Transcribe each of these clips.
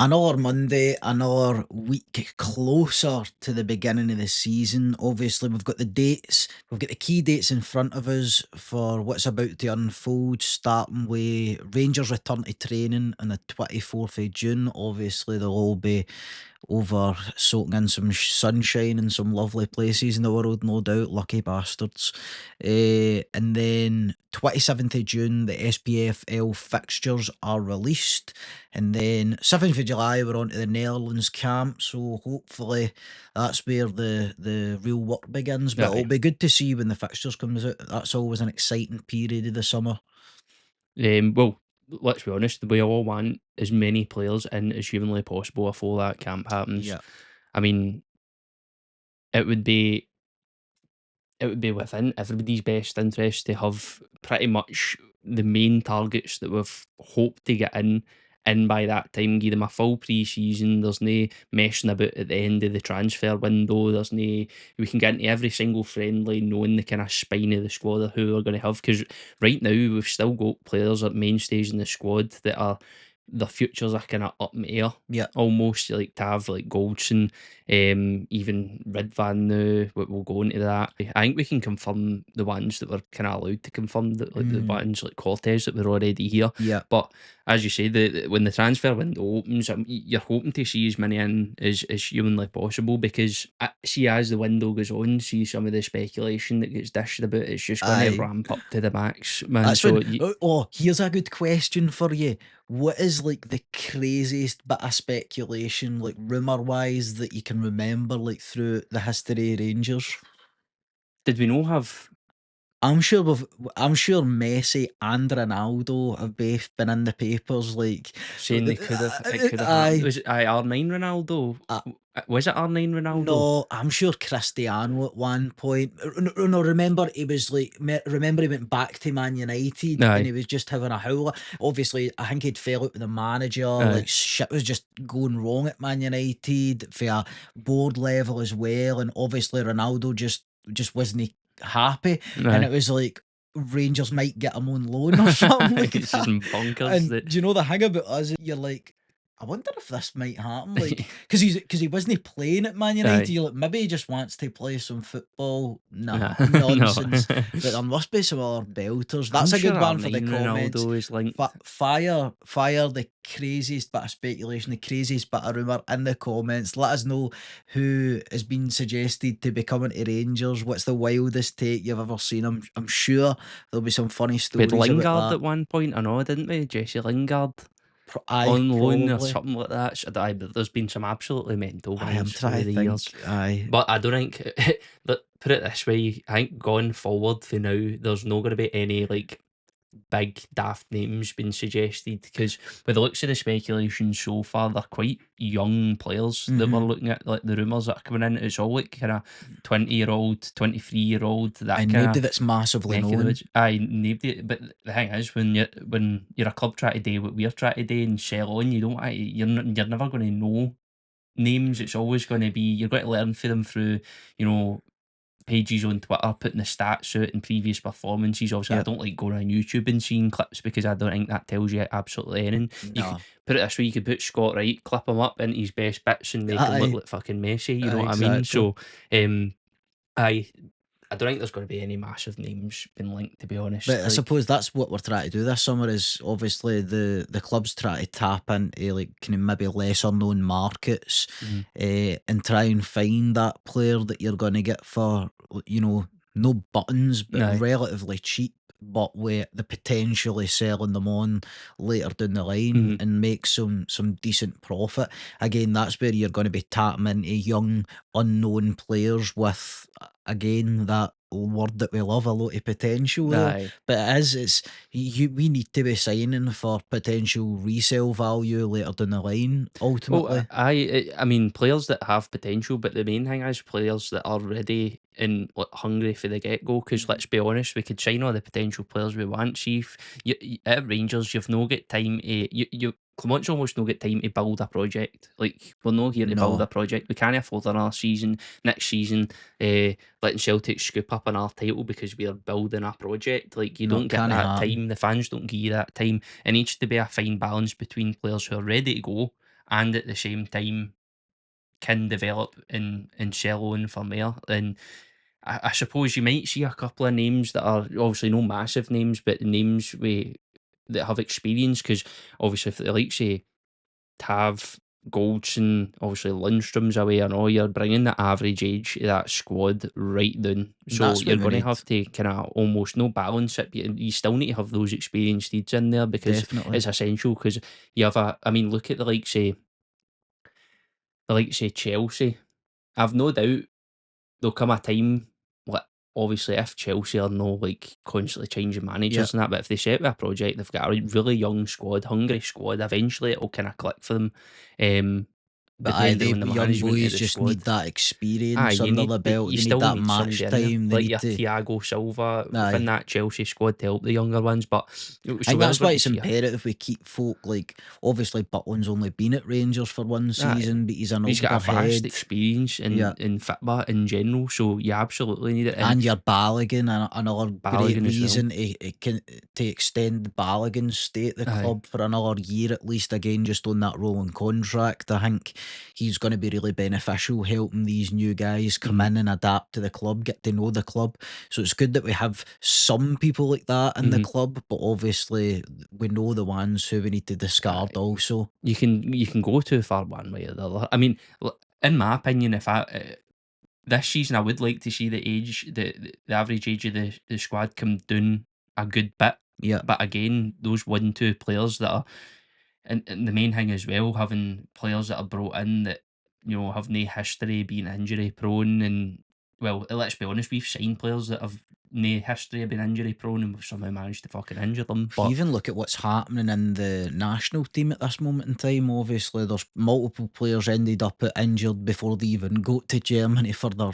Another Monday, another week closer to the beginning of the season. Obviously, we've got the dates, we've got the key dates in front of us for what's about to unfold, starting with Rangers return to training on the 24th of June. Obviously, they'll all be over soaking in some sunshine in some lovely places in the world, no doubt. Lucky bastards. And then 27th of June, the SPFL fixtures are released. And then 7th of July, we're on to the Netherlands camp. So hopefully that's where the real work begins. But it'll Aye. be good to see when the fixtures comes out. That's always an exciting period of the summer. Well, let's be honest, we all want as many players in as humanly possible before that camp happens. Yeah. I mean, it would be it would be within everybody's best interest to have pretty much the main targets that we've hoped to get in by that time, give them a full pre-season. There's no messing about at the end of the transfer window. There's no, we can get into every single friendly knowing the kind of spine of the squad of who we're going to have, because right now we've still got players at mainstays in the squad that are, their futures are kind of up in the air. Yeah. Almost like to have like Goldson, even Ridvan now. We'll go into that. I think we can confirm the ones that we're kind of allowed to confirm, that like the ones like Cortez that we're already here. Yeah. But as you say, when the transfer window opens, you're hoping to see as many in as humanly possible, because see, as the window goes on, see some of the speculation that gets dished about, it's just going to Aye. ramp up to the max, man. That's So when. Oh, here's a good question for you. What is like the craziest bit of speculation, like rumor wise, that you can remember, like through the history of Rangers? did we not have I'm sure Messi and Ronaldo have both been in the papers. Like, saying they could have, it could have happened? aye, Was it R9 Ronaldo? uh, Was it R9 Ronaldo? no, I'm sure Cristiano at one point. No, remember he was like, remember he went back to Man United and he Aye, was just having a howler. Obviously, I think he'd fell out with the manager. Like aye, shit was just going wrong at Man United for a board level as well. And obviously, Ronaldo just wasn't happy, and aye. it was like Rangers might get him on loan or something like It's just that. bonkers And that. do you know the thing about us? You're like, I wonder if this might happen, like, because he wasn't playing at Man United. Aye. You're like, maybe he just wants to play some football. Nah, Nah, no. nonsense. But there must be some other belters. I'm That's a sure good one for the R9 comments. Ronaldo is linked. Fire the craziest bit of speculation, the craziest bit of rumour in the comments. Let us know who has been suggested to be coming to Rangers. What's the wildest take you've ever seen? I'm sure there'll be some funny We had stories about Lingard that. at one point, I know, didn't we? Jesse Lingard Aye, on loan or probably. something like that. Aye, but there's been some absolutely mental I am ones through trying to the years. think. Aye. But I don't think, but put it this way, I think going forward for now, there's not going to be any like big daft names being suggested, because with the looks of the speculation so far, they're quite young players that we're looking at. Like the rumours that are coming in, it's all like kind of 20-year-old, 23-year-old, that And kind nobody of that's massively neck of the known. woods. Aye, nobody. But the thing is, when you're a club trying to do what we're trying to do and sell on, you don't. You're never going to know names. It's always going to be, you're going to learn for them through, you know, pages on Twitter putting the stats out and previous performances. Obviously, I Yeah. don't like going on YouTube and seeing clips, because I don't think that tells you absolutely anything. You could No. put it this way: you could put Scott Wright, clip him up into his best bits, and make him look Aye. like fucking Messi. You know Aye, what I mean? exactly. So, I I don't think there's going to be any massive names being linked, to be honest. But I Like, suppose that's what we're trying to do this summer, is obviously the clubs try to tap into like kind of maybe lesser known markets, mhm. and try and find that player that you're going to get for, no buttons but Aye. relatively cheap, but with the potentially selling them on later down the line Mhm. and make some decent profit. Again, that's where you're going to be tapping into young unknown players with, again, that word that we love, a lot of potential there. Aye. But we need to be signing for potential resale value later down the line, Well, ultimately. I mean, players that have potential, but the main thing is players that are ready and like hungry for the get go. Because let's be honest, we could sign all the potential players we want. See, if at Rangers, you've no get time to Clement's almost no get time to build a project. Like, we're not here to build a No, project. We can't afford another season. Next season, letting Celtic scoop up another title because we are building a project. Like, you no, don't get can't that happen. time. The fans don't give you that time. It needs to be a fine balance between players who are ready to go and at the same time can develop and sell on from there. And I suppose you might see a couple of names that are obviously no massive names, but names that have experience, because obviously if the likes of Tav, Goldson, obviously Lundstrom's away and all, you're bringing the average age of that squad right down. And So that's what you're we going to need, have to kind of almost no balance it. But you still need to have those experienced leads in there because definitely. it's essential. Because you have I mean, look at the likes of Chelsea. I've no doubt there'll come a time, like, obviously if Chelsea are no like constantly changing Yeah. managers and that, but if they set with a project, they've got a really young squad, hungry squad, eventually it'll kind of click for them. Um, But aye, Depending they on the young management of boys the just squad. need that Aye, experience under the but belt. you They need still that need match somebody in there time. They like need your to. Thiago Silva within Aye. that Chelsea squad to help the younger ones. But I so think we're that's why going to it's see a imperative we keep folk like, obviously Butland's only been at Rangers for one aye. season, but he's an He's got older a vast head. experience Yeah. in football in general, so you absolutely need it. And And your Balogun, another great Balogun as well. reason to extend Balogun's stay at the Aye. club for another year at least. Again, just on that rolling contract, I think he's going to be really beneficial helping these new guys come Mhm. in and adapt to the club, get to know the club. So it's good that we have some people like that in the Mhm. club, but obviously we know the ones who we need to discard Aye. also. You can go too far one way or the other. I mean, in my opinion, if this season, I would like to see the average age of the squad come down a good bit. Yeah. But again, those 1, 2 players that are, and the main thing as well, having players that are brought in that have no history being injury prone, and well, let's be honest, we've signed players that have no history of being injury prone, and we've somehow managed to fucking injure them. If you But even look at what's happening in the national team at this moment in time, obviously there's multiple players ended up injured before they even go to Germany for their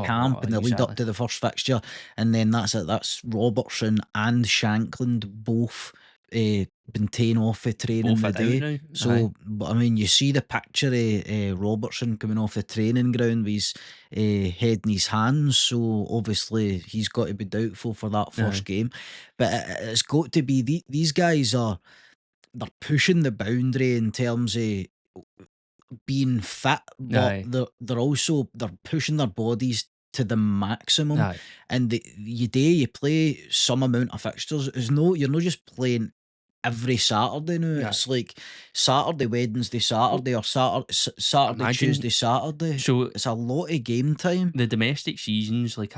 camp oh, in the lead up exactly. to the first fixture, and then that's it. That's Robertson and Shankland both been taken off the training Both are out today. now. Aye. So, but I mean, you see the picture of Robertson coming off the training ground with his head in his hands. So obviously he's got to be doubtful for that first Aye. game. But it's got to be these guys they're pushing the boundary in terms of being fit, but Aye. they're also they're pushing their bodies to the maximum. Aye. And you play some amount of fixtures. You're not just playing every Saturday now. Aye. It's like Saturday, Wednesday, Well, Saturday, or Saturday, imagine Tuesday, Saturday. so It's a lot of game time. the domestic season's like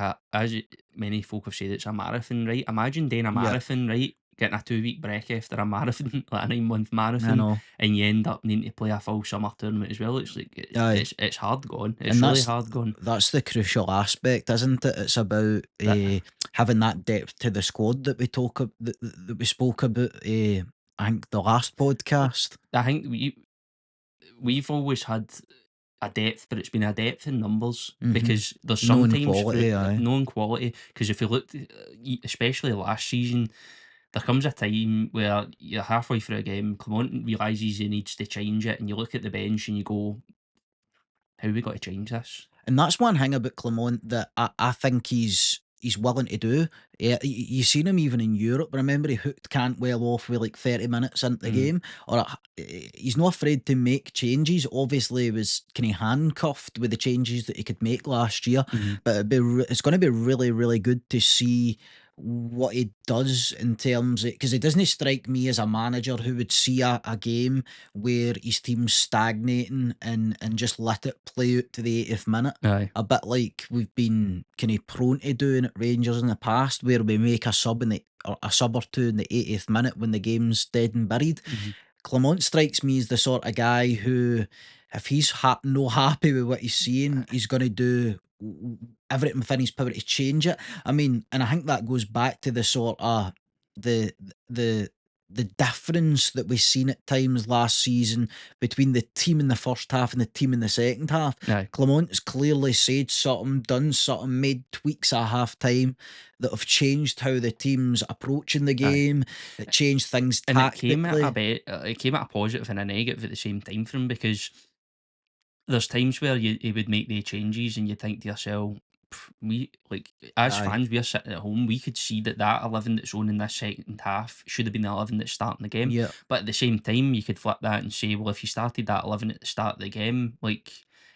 many folk have said, it's a marathon, right? Imagine doing a Yeah, marathon, right? Getting a 2 week break after a marathon, like a 9 month I marathon, know. and you end up needing to play a full summer tournament as well. It's like Aye. it's hard gone. It's And really hard gone. that's the crucial aspect, isn't it? It's about That having that depth to the squad that that we spoke about. I think the last podcast. I think we've always had a depth, but it's been a depth in numbers, Hmm. because there's Known sometimes quality, aye. known quality. Because if you looked, especially last season, there comes a time where you're halfway through a game, Clement realises he needs to change it, and you look at the bench and you go, "How we got to change this?" And that's one thing about Clement that I think he's willing to do. Yeah, you seen him even in Europe. Remember, he hooked Cantwell off with like 30 minutes into the Mm, game. He's not afraid to make changes. Obviously, he was kind of handcuffed with the changes that he could make last year. mhm, But it's going to be really, really good to see what he does in terms of, because it doesn't strike me as a manager who would see a game where his team's stagnating and just let it play out to the 80th minute. aye, A bit like we've been kind of prone to doing at Rangers in the past, where we make a sub or a sub or two in the 80th minute when the game's dead and buried. mhm, Clement strikes me as the sort of guy who, if he's no happy with what he's seeing, he's going to do everything within his power to change it. I mean, and I think that goes back to the sort of the the the difference that we've seen at times last season between the team in the first half and the team in the second half. aye, Clement's clearly said something, done something, made tweaks at half time that have changed how the team's approaching the aye. game. It changed things And it came at a tactically. bit. It came at a positive and a negative at the same time for him, because there's times where he would make the changes and you think to yourself, we like as Aye. fans, we're sitting at home. We could see that 11 that's on in this second half should have been the 11 that's starting the game. Yeah. But at the same time, you could flip that and say, well, if you started that 11 at the start of the game, like,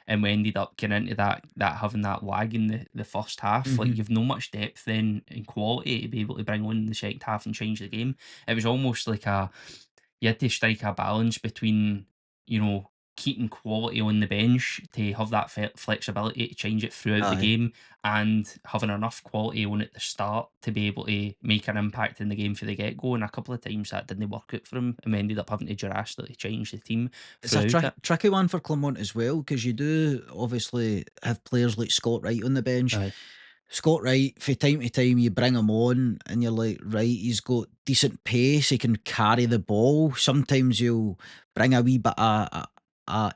and we ended up getting into that having that lag in the first half, like Mhm. you've no much depth then in quality to be able to bring on in the second half and change the game. It was almost like you had to strike a balance between, you know, keeping quality on the bench to have that flexibility to change it throughout the Aye. game and having enough quality on at the start to be able to make an impact in the game for the get go. And a couple of times that didn't work out for him, and we ended up having to drastically change the team It's a throughout it. tricky one for Clement as well, because you do obviously have players like Scott Wright on the bench. Aye. Scott Wright, from time to time, you bring him on and you're like, right, he's got decent pace, he can carry the ball. Sometimes he'll bring a wee bit of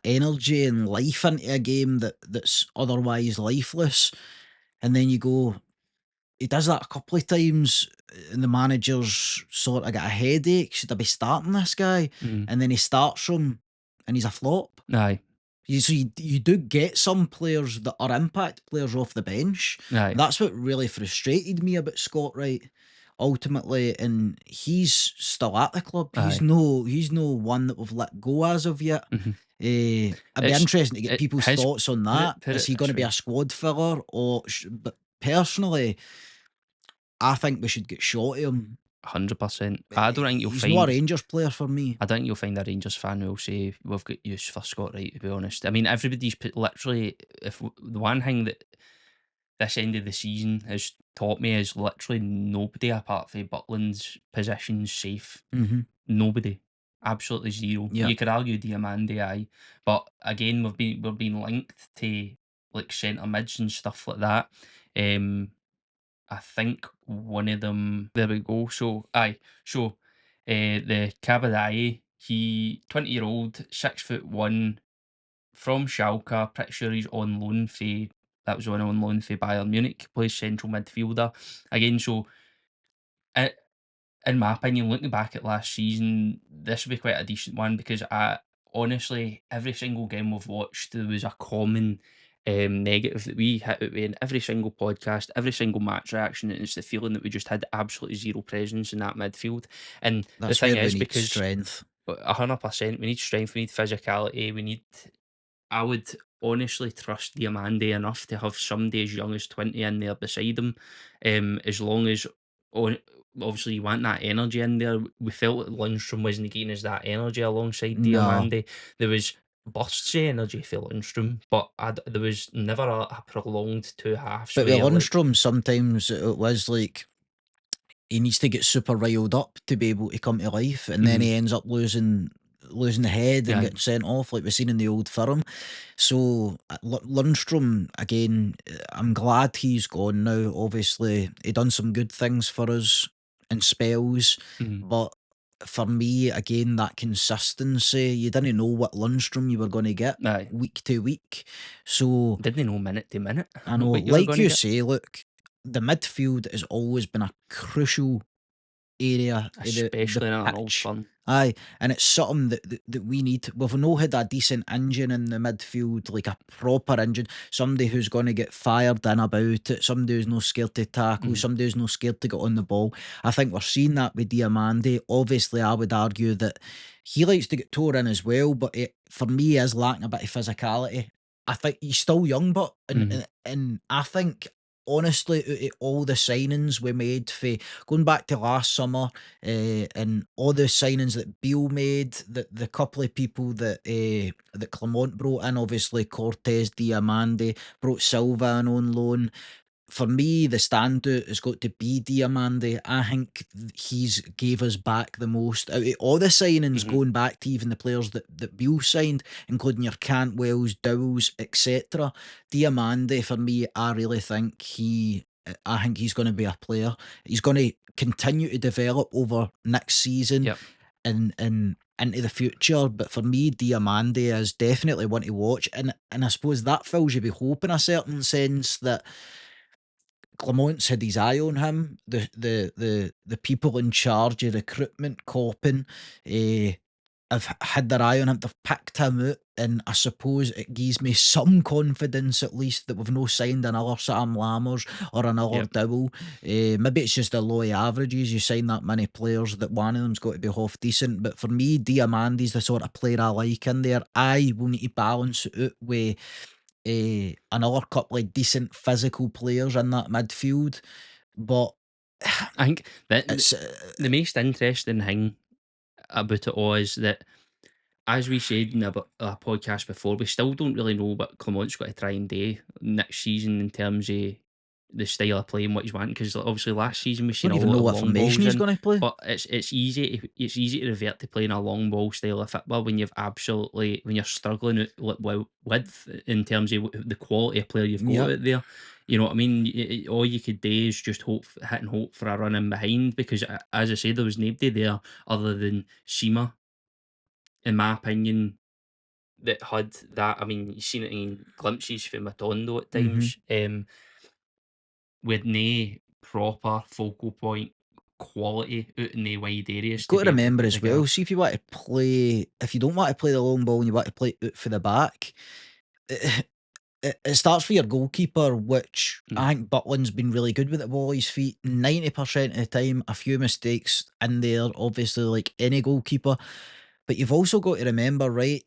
energy and life into a game that's otherwise lifeless. And then you go, he does that a couple of times, and the manager's sort of got a headache. Should I be starting this guy? Mm. And then he starts him and he's a flop. Aye. So you do get some players that are impact players off the bench. Aye. And that's what really frustrated me about Scott Wright ultimately. And he's still at the club. Aye. He's no one that we've let go as of yet. Mhm. It'd be It's interesting to get people's his thoughts on put that. it put Is it he going this to be way. a squad filler, or? But personally, I think we should get shot of him. 100%. I don't think you'll He's not a find Rangers player for me. I think you'll find a Rangers fan who'll say we've got use for Scott Wright. To be honest, I mean everybody's put literally. The one thing that this end of the season has taught me is literally nobody apart from Butland's position's safe. Hmm. Nobody, absolutely zero. Yeah, You could argue Diamande, aye, but again we've been linked to like centre mids and stuff like that. Um, I think one of them. There we go. So aye, so the Kabadai, he 20-year-old, 6'1", from Schalke. Pretty sure he's on loan for that was on loan for Bayern Munich. Plays central midfielder again. So I, in my opinion, looking back at last season, this would be quite a decent one because I honestly, every single game we've watched, there was a common negative that we hit out with in every single podcast, every single match reaction, and it's the feeling that we just had absolutely zero presence in that midfield. And the that's thing where we is, need because strength. 100%, we need strength, we need physicality, we need I would honestly trust Diamande enough to have somebody as young as 20 in there beside him. As long as on obviously you want that energy in there. We felt that Lundstrom wasn't getting us that energy alongside No, Diamande. There was bursts of energy for Lundstrom, but there was never a prolonged two halves but where with you're like, Lundstrom, sometimes it was like he needs to get super riled up to be able to come to life, and then mm, he ends up losing the head and yeah, getting sent off like we've seen in the old firm. So Lundstrom again, I'm glad he's gone now. Obviously, he done some good things for us in spells, mm, but for me, again, that consistency, you didn't know what Lundstrom you were going to get aye. week to week. So Didn't know minute to minute I know, what you were like going to you get, say, look, the midfield has always been a crucial area of the especially in an old pitch. firm. Aye, and it's something that we need. We've no had a decent engine in the midfield, like a proper engine. Somebody who's going to get fired in about it. Somebody who's not scared to tackle. Mm, Somebody who's not scared to get on the ball. I think we're seeing that with Diamande. Obviously, I would argue that he likes to get tore in as well, but for me, he is lacking a bit of physicality. I think he's still young, but mm, and I think honestly, out of all the signings we made for going back to last summer, and all the signings that Beale made, the couple of people that Clement brought in, obviously Cortez, Diamande, brought Silva in on loan. For me, the standout has got to be Diamande. I think he's gave us back the most out of all the signings, mhm, going back to even the players that Beale signed, including your Cantwells, Dowells, etc. Diamande, for me, I think he's going to be a player. He's going to continue to develop over next season yep, and into the future. But for me, Diamande is definitely one to watch, and I suppose that fills you with hope in a certain sense that Clement's had his eye on him. The people in charge of recruitment, coping, eh, have had their eye on him, they've picked him out, and I suppose it gives me some confidence at least that we've no signed another Sam Lammers or another Yep. Dowell. Maybe it's just the low averages. You sign that many players that one of them's got to be half decent. But for me, Diamandi's the sort of player I like in there. I will need to balance it out with another couple of decent physical players in that midfield. But I think that it's the most interesting thing about it all is that, as we said in a podcast before, we still don't really know what Clement's got to try and do next season in terms of the style of play and what he's wanting. Because obviously last season we've seen don't a even lot know of what long formation balls he's in, going to play. but it's easy to revert to playing a long ball style of football when when you're struggling with in terms of the quality of player you've got Yep. out there. You know what I mean? All you could do is just hit and hope for a run in behind, because as I said, there was nobody there other than Sima, in my opinion, that had that. I mean, you've seen it in glimpses from Matondo at hmm times, with no proper focal point quality out in the wide You've areas to got to be able to remember put as well. together. See, if you want to play, if you don't want to play the long ball and you want to play out for the back, it starts for your goalkeeper, which Mm, I think Butland's been really good with the ball at his feet 90% of the time. A few mistakes in there, obviously, like any goalkeeper. But you've also got to remember, right?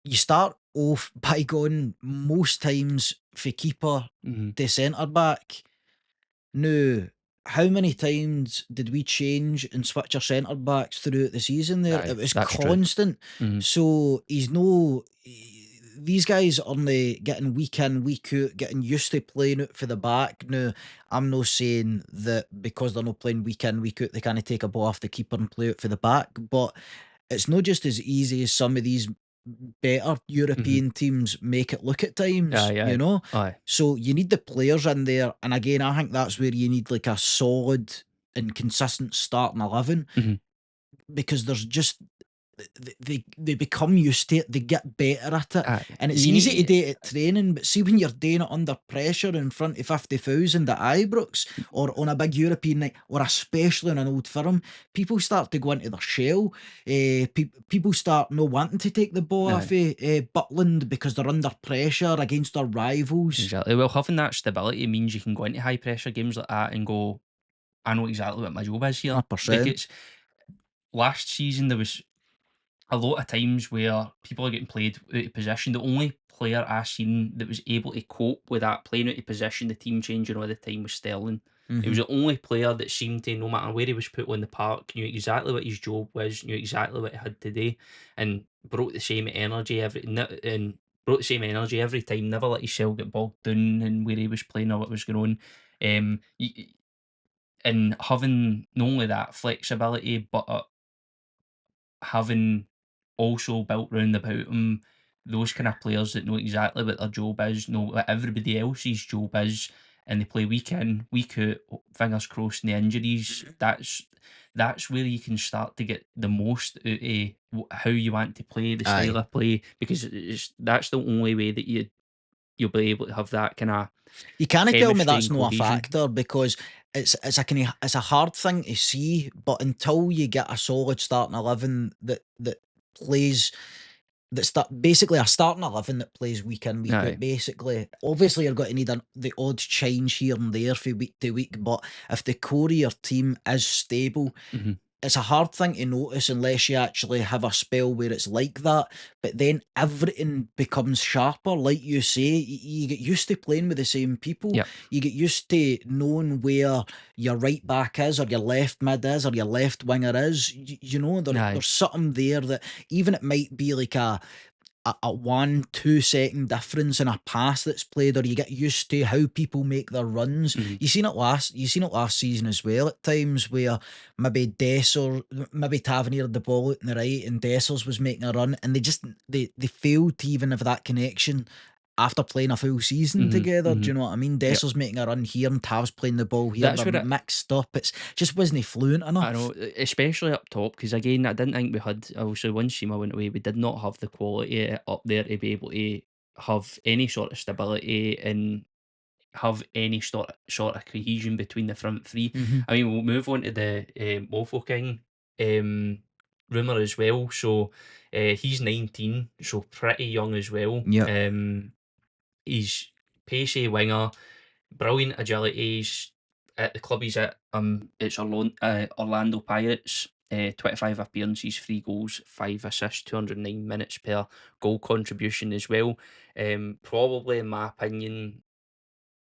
You start off by going most times for keeper mhm. to centre back. Now, how many times did we change and switch our centre backs throughout the season there? Aye, It was that's true. constant. Mhm, So he's no. These guys are getting week in, week out, getting used to playing out for the back. Now, I'm not saying that because they're not playing week in, week out, they can't take a ball off the keeper and play out for the back. But it's not just as easy as some of these better mhm. European teams make it look at times, Aye, you aye, know? aye. So you need the players in there. And again, I think that's where you need like a solid and consistent starting 11, Mhm. because there's just they become used to it, they get better at it, Aye. and it's You easy to need do it at training. But see, when you're doing it under pressure in front of 50,000 at Ibrox or on a big European night, or especially on an old firm, people start to go into their shell. People start no wanting to take the ball off aye, Butland because they're under pressure against their rivals. exactly. Well, having that stability means you can go into high pressure games like that and go, "I know exactly what my job is here." 100%. Because last season there was a lot of times where people are getting played out of position. The only player I seen that was able to cope with that playing out of position, the team changing all the time, was Sterling. He was hmm the only player that seemed to, no matter where he was put on the park, knew exactly what his job was, knew exactly what he had to do, and brought the same energy and brought the same energy every time. Never let himself get bogged down in where he was playing or what was going on. And having not only that flexibility, but having also built round about him those kind of players that know exactly what their job is, know what everybody else's job is, and they play week in, week out, fingers crossed, no injuries. That's where you can start to get the most out of how you want to play, the style Aye. of play, because that's the only way that you'll be able to have that kind of You can't tell me chemistry that's and no a cohesion. factor, because it's a hard thing to see, but until you get a solid starting 11 that plays, that's basically a starting 11 that plays week in, week Aye. out, basically. Obviously, you're going to need the odd change here and there from week to week, but if the core of your team is stable, Mhm. it's a hard thing to notice unless you actually have a spell where it's like that. But then everything becomes sharper. Like you say, you get used to playing with the same people. Yep. You get used to knowing where your right back is, or your left mid is, or your left winger is. You know, Aye. there's something there that, even it might be like a 1 2 second difference in a pass that's played, or you get used to how people make their runs. Mhm. You seen it last season as well at times, where maybe Dessers, maybe Tavernier had the ball out in the right and Dessers was making a run, and they failed to even have that connection after playing a full season Mhm. together. Do Mhm. you know what I mean? Yep. Dessers making a run here and Tav's playing the ball here. That's They're where it mixed up. It's just wasn't fluent I know, enough. especially up top, because again, I didn't think we had. Obviously, once Shima went away, we did not have the quality up there to be able to have any sort of stability and have any sort of cohesion between the front three. hmm I mean, we'll move on to the Mofo King. Um, rumour as well. So he's 19, so pretty young as well. Yep. He's pacey winger, brilliant agility. He's at the club he's at. It's Orlando Pirates. 25 appearances, 3 goals, 5 assists, 209 minutes per goal contribution as well. Probably, in my opinion,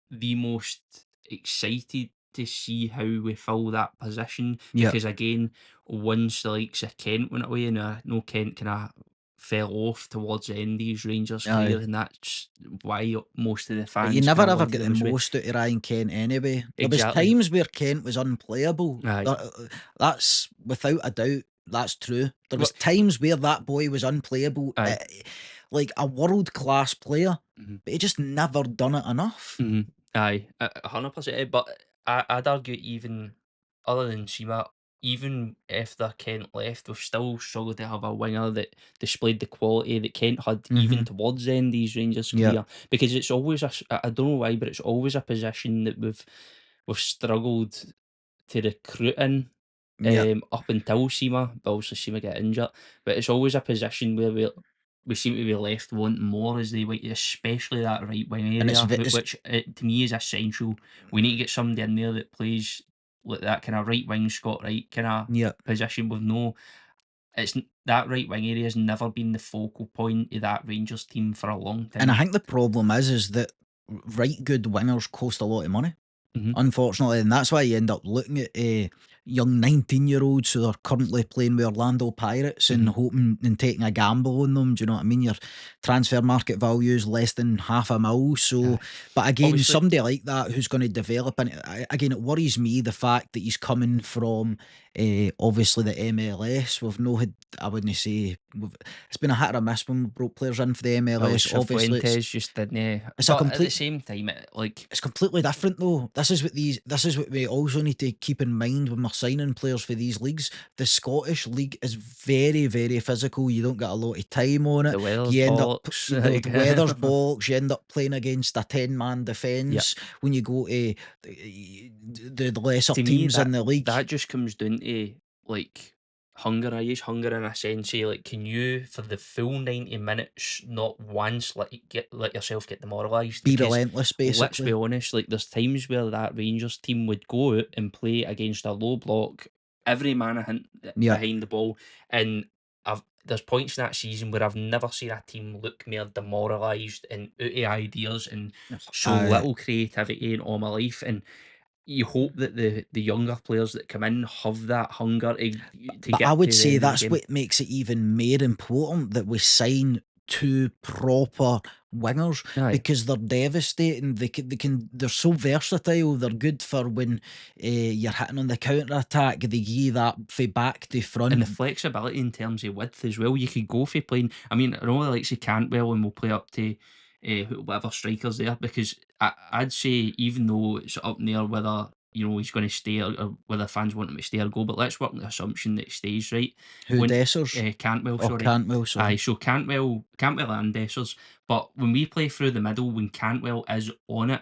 the most excited to see how we fill that position Yep. because again, once the likes of Kent went away, and I know Kent kind of fell off towards the end of his Rangers career, Aye. and that's why most of the But you fans never kind of ever wanted get the him as well. most out of Ryan Kent anyway. There was Exactly. times where Kent was unplayable. Aye. That's without a doubt. That's true. There was But times where that boy was unplayable, aye. like a world class player, Mhm. but he just never done it enough. Mhm. Aye, 100%. But I'd argue even other than Sima, even after Kent left, we've still struggled to have a winger that displayed the quality that Kent had even Hmm. towards the end of his Rangers Yep. career. Because it's always I don't know why, but it's always a position that we've struggled to recruit in. Yep. Up until Sima, but obviously Sima get injured. But it's always a position where we seem to be left wanting more as they wait, especially that right wing And area, it's which to me is essential. We need to get somebody in there that plays like that kind of right wing Scott Wright kind of yep. position with no. That right wing area has never been the focal point of that Rangers team for a long And I time. think the problem is that right good wingers cost a lot of money, Hmm. unfortunately, and that's why you end up looking at young 19-year-olds who are currently playing with Orlando Pirates and Hmm. hoping and taking a gamble on them. Do you know what I mean? Your transfer market value is less than half a mil. So, Yeah, but again, obviously. somebody like that who's going to develop, and again, it worries me the fact that he's coming from obviously the MLS. We've no had, I wouldn't say, it's been a hit or a miss when we brought players in for the Well, MLS. Obviously, Cifuentes just didn't. it's a But at the complete same time, like, it's completely different though. This is what we also need to keep in mind when we're signing players for these leagues. The Scottish league is very, very physical. You don't get a lot of time on it. the weather's You end up bollocks. the weather's bollocks. You end up playing against a 10-man Yeah. defence when you go to the lesser To me, teams in the league. that just comes down to like hunger. I use hunger in a sense. Like, can you for the full 90 minutes not once let yourself get demoralised? Be Because relentless, let's be basically. honest, like there's times where that Rangers team would go out and play against a low block, every man Yeah, behind the ball, and there's points in that season where I've never seen a team look more demoralised and out of ideas and show uh, little creativity in all my life. And you hope that the younger players that come in have that hunger to but I get would to the say end of the that's game. what makes it even more important that we sign two proper wingers Aye, because they're devastating. They're so versatile. They're good for when you're hitting on the counter attack. They give you that back to and the front. flexibility in terms of width as well. You could go for playing. I mean, I know the likes of Cantwell, and we'll play up to whatever strikers there because I'd say even though it's up near whether he's going to stay or whether fans want him to stay or go, but let's work on the assumption that he stays, right. Who When Dessers Cantwell, or sorry. Cantwell? Aye, Sorry, so Cantwell and Dessers, but when we play through the middle, when Cantwell is on it,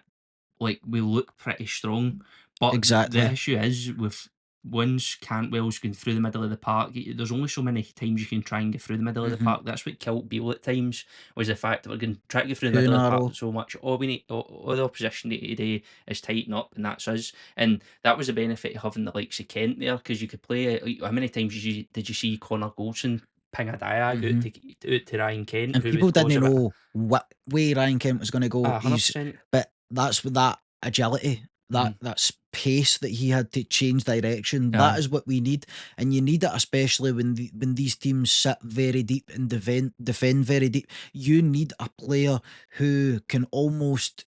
like we look pretty strong. But the exactly. issue is with once Cantwell's going through the middle of the park, there's only so many times you can try and get through the middle of the Hmm. park. That's what killed Beale at times, was the fact that we're going to try to get through the Too middle of the park narrow. so much. All the opposition need to do is tighten up, and that's us. And that was the benefit of having the likes of Kent there, because you could play. How many times did you see Connor Goldson ping a diag Hmm. out to Ryan Kent, And who people would cause didn't a bit? know what way Ryan Kent was going to go. 100%. But that's with that agility, Mm-hmm. that space that he had to change direction. That Aye. is what we need, and you need it especially when these teams sit very deep and defend very deep. You need a player who can almost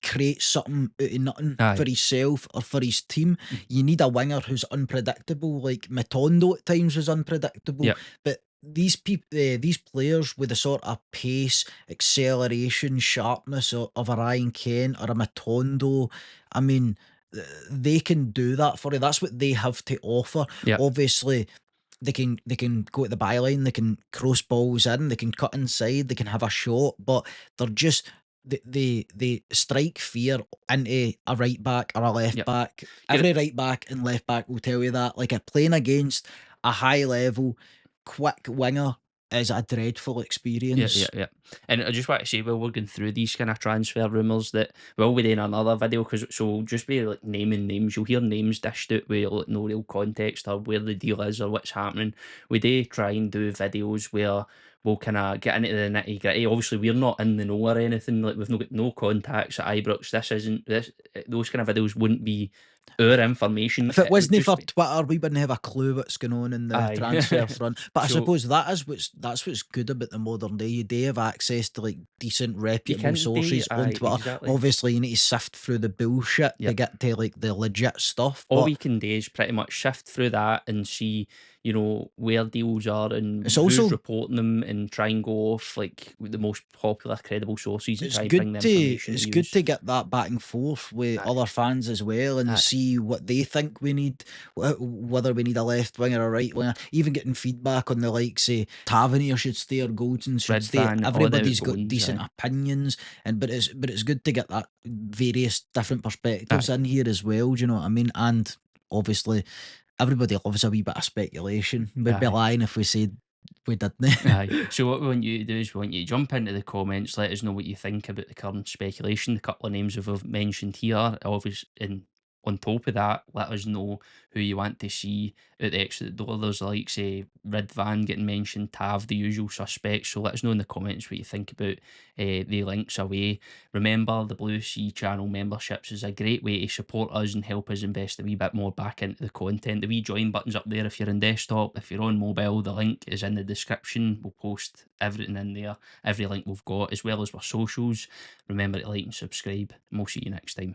create something out of nothing for Aye. himself or for his team. Mhm. You need a winger who's unpredictable, like Matondo at times was unpredictable. Yep. But these players with the sort of pace, acceleration, sharpness of a Ryan Kent or a Matondo, I mean, they can do that for you. That's what they have to offer. Yep. Obviously, they can go at the byline, they can cross balls in, they can cut inside, they can have a shot, but they're just they strike fear into a right back or a left Yep. back. You're Every right back and left back will tell you that. Like playing against a high level, quick winger is a dreadful Yeah, yeah, experience. yeah. And I just want to say, while we're going through these kind of transfer rumours, that we'll be doing another video, because so we'll just be like naming names. You'll hear names dished out with like no real context or where the deal is or what's happening. We do try and do videos where we'll kind of get into the nitty gritty. Obviously, we're not in the know or anything. Like, we've not got no contacts at Ibrox. This isn't this. Those kind of videos wouldn't be our information. If it It would wasn't just for be Twitter, we wouldn't have a clue what's going on in the aye. transfer front. But I So suppose that's what's good about the modern day. You do have access to like decent, you reputable can do sources on aye, Twitter. exactly. Obviously, you need to sift through the bullshit to Yep. get to like the legit stuff. All But we can do is pretty much shift through that and see, where deals are it's and who's also reporting them, and try and go off like with the most popular credible sources and it's try and bring good the to information to it's good use. to get that back and forth with Aye, other fans as well and aye. see what they think we need, whether we need a left winger or a right winger. Even getting feedback on the likes of Tavernier should stay or Goldson should Red stay. Van, all the Everybody's got outgoings, decent aye. opinions, and but it's good to get that various different perspectives Aye, in here as well. Do you know what I mean? And obviously, everybody loves a wee bit of speculation. We'd be aye. lying if we said we didn't. Aye. So what we want you to do is we want you to jump into the comments, let us know what you think about the current speculation, the couple of names we've mentioned here. Obviously, and on top of that, let us know who you want to see at the exit door. There's like say Red Van getting mentioned, Tav, the usual suspects. So let us know in the comments what you think about the links away. Remember, the Blue Sea channel memberships is a great way to support us and help us invest a wee bit more back into the content. The wee join button's up there if you're on desktop. If you're on mobile, the link is in the description. We'll post everything in there, every link we've got, as well as our socials. Remember to like and subscribe, and we'll see you next time.